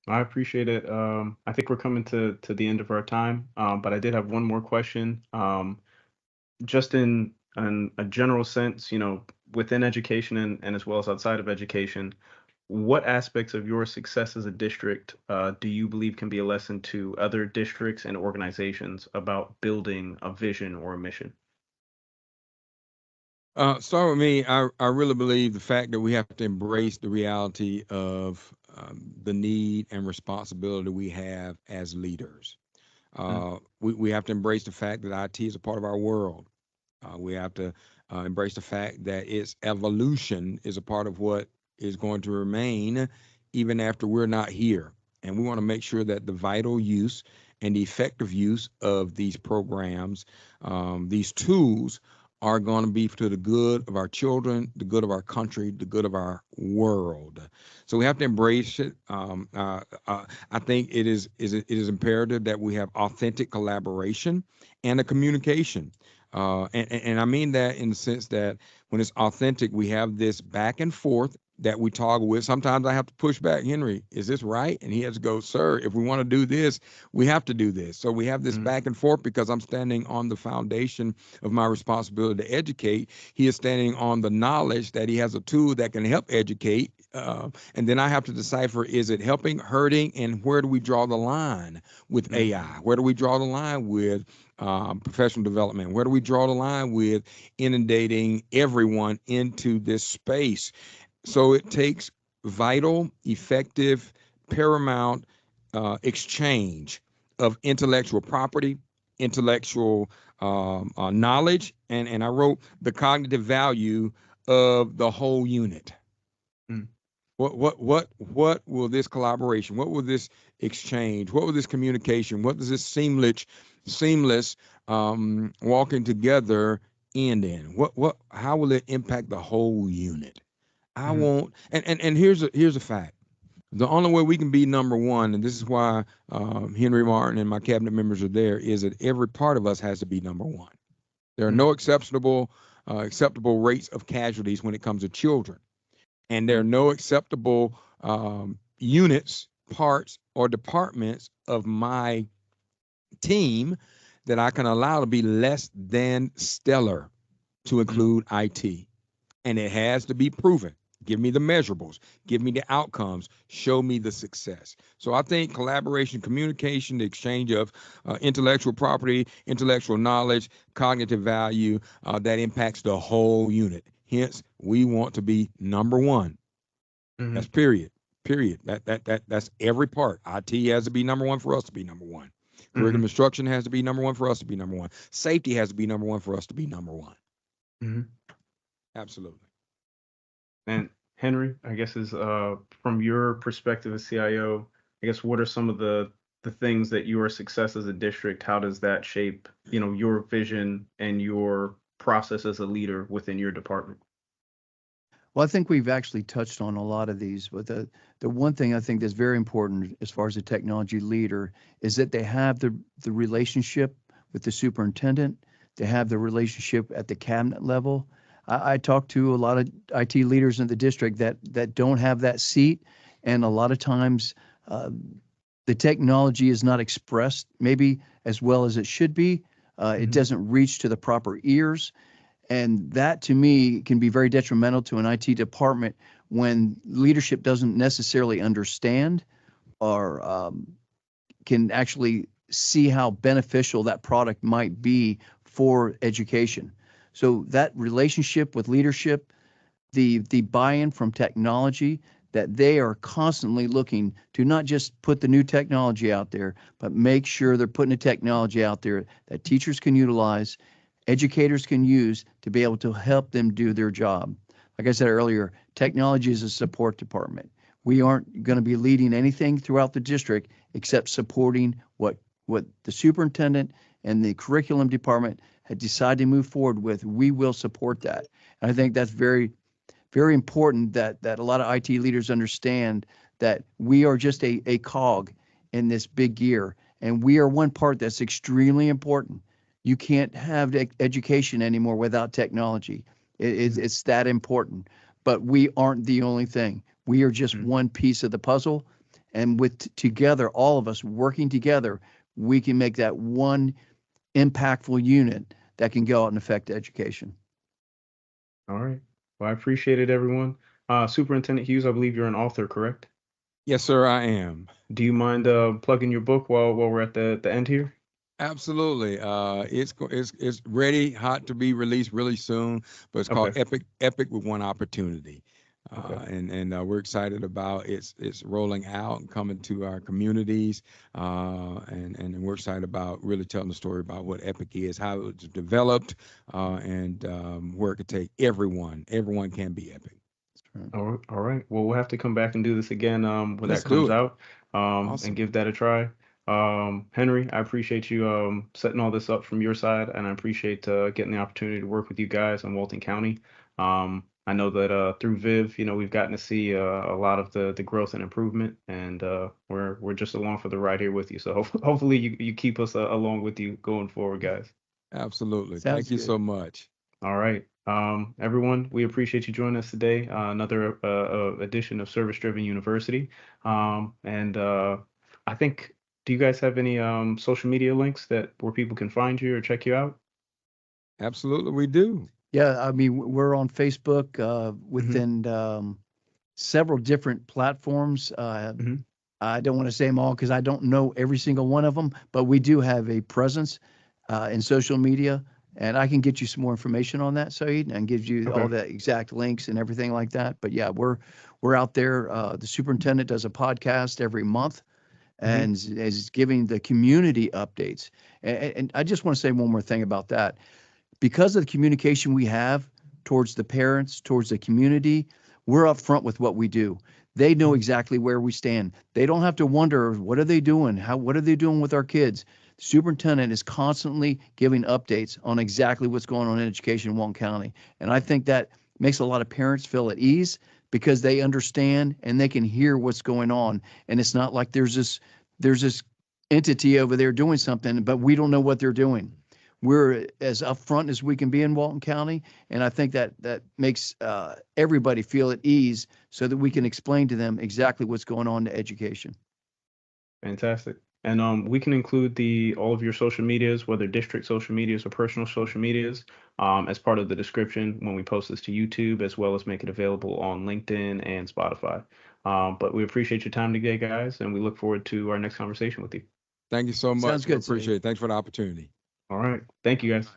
I appreciate it. I think we're coming to the end of our time, but I did have one more question. Just in a general sense, within education and as well as outside of education, what aspects of your success as a district do you believe can be a lesson to other districts and organizations about building a vision or a mission? Start with me. I really believe the fact that we have to embrace the reality of the need and responsibility we have as leaders. Mm, We have to embrace the fact that IT is a part of our world. We have to embrace the fact that its evolution is a part of what is going to remain even after we're not here. And we want to make sure that the vital use and the effective use of these programs, these tools, are going to be to the good of our children, the good of our country, the good of our world. So we have to embrace it. I think it is imperative that we have authentic collaboration and a communication. And I mean that in the sense that when it's authentic, we have this back and forth that we toggle with. Sometimes I have to push back, Henry, is this right? And he has to go, sir, if we want to do this, we have to do this. So we have this mm, back and forth because I'm standing on the foundation of my responsibility to educate. He is standing on the knowledge that he has a tool that can help educate. And then I have to decipher, is it helping, hurting, and where do we draw the line with mm, AI? Where do we draw the line with professional development? Where do we draw the line with inundating everyone into this space? So it takes vital, effective, paramount exchange of intellectual property, intellectual knowledge, and I wrote the cognitive value of the whole unit. mm, What will this collaboration? What will this exchange? What will this communication? What does this seamless walking together end in? What how will it impact the whole unit? I mm, won't. And here's a fact. The only way we can be number one, and this is why Henry Martin and my cabinet members are there, is that every part of us has to be number one. There are mm, no acceptable rates of casualties when it comes to children, and there are mm, no acceptable units, parts, or departments of my team that I can allow to be less than stellar, to mm, include IT. And it has to be proven. Give me the measurables, give me the outcomes, show me the success. So I think collaboration, communication, the exchange of intellectual property, intellectual knowledge, cognitive value that impacts the whole unit. Hence, we want to be number one. That's mm, period. Period. That's every part. IT has to be number one for us to be number one. Curriculum mm, instruction has to be number one for us to be number one. Safety has to be number one for us to be number one. mm. Absolutely. And Henry, I guess is from your perspective as CIO, I guess what are some of the things that your success as a district, how does that shape, your vision and your process as a leader within your department? Well, I think we've actually touched on a lot of these, but the one thing I think that's very important as far as a technology leader is that they have the relationship with the superintendent, they have the relationship at the cabinet level. I talk to a lot of IT leaders in the district that don't have that seat, and a lot of times uh, the technology is not expressed maybe as well as it should be. It Mhm, doesn't reach to the proper ears, and that to me can be very detrimental to an IT department when leadership doesn't necessarily understand or can actually see how beneficial that product might be for education. So that relationship with leadership, the buy-in from technology, that they are constantly looking to not just put the new technology out there, but make sure they're putting the technology out there that teachers can utilize, educators can use to be able to help them do their job. Like I said earlier, technology is a support department. We aren't going to be leading anything throughout the district except supporting what the superintendent and the curriculum department had decided to move forward with. We will support that. And I think that's very important that a lot of IT leaders understand that we are just a cog in this big gear, and we are one part that's extremely important. You can't have education anymore without technology. mhm, It's that important. But we aren't the only thing. We are just mm, one piece of the puzzle, And with together, all of us working together, we can make that one impactful unit that can go out and affect education. All right. Well, I appreciate it, everyone. Superintendent Hughes, I believe you're an author, correct? Yes, sir, I am. Do you mind plugging your book while we're at the end here? Absolutely. It's ready, hot to be released really soon. But it's called Okay. Epic with One Opportunity, Okay. and we're excited about it's rolling out and coming to our communities, and we're excited about really telling the story about what Epic is, how it was developed, and where it could take everyone. Everyone can be Epic. All right. Well, we'll have to come back and do this again when Let's that do comes it. out and Awesome. give that a try. Henry, I appreciate you setting all this up from your side, and I appreciate getting the opportunity to work with you guys in Walton County. I know that through Viv, we've gotten to see a lot of the growth and improvement, and we're just along for the ride here with you. So hopefully you keep us along with you going forward, guys. Absolutely. Sounds Thank you good. so much. All right. Everyone, we appreciate you joining us today. Another edition of Service Driven University. And I think, do you guys have any social media links that where people can find you or check you out? Absolutely, we do. Yeah, I mean, we're on Facebook Hmm. within several different platforms. Hmm. I don't want to say them all because I don't know every single one of them, but we do have a presence in social media, and I can get you some more information on that, Saeed, and give you all Okay. the exact links and everything like that. But yeah, we're out there. The superintendent does a podcast every month Hmm. and is giving the community updates. And I just want to say one more thing about that because of the communication we have towards the parents, towards the community, we're upfront with what we do. They know exactly where we stand. They don't have to wonder what are they doing? What are they doing with our kids? The superintendent is constantly giving updates on exactly what's going on in education in Walton County. And I think that makes a lot of parents feel at ease because they understand and they can hear what's going on. And it's not like there's this entity over there doing something, but we don't know what they're doing. We're as upfront as we can be in Walton County, and I think that makes everybody feel at ease, so that we can explain to them exactly what's going on to education. Fantastic. And we can include the all of your social medias, whether district social medias or personal social medias, as part of the description when we post this to YouTube, as well as make it available on LinkedIn and Spotify. But we appreciate your time today, guys, and we look forward to our next conversation with you. Thank you so Sounds much. We good, Saeed. appreciate it. Thanks for the opportunity. All right. Thank you, guys.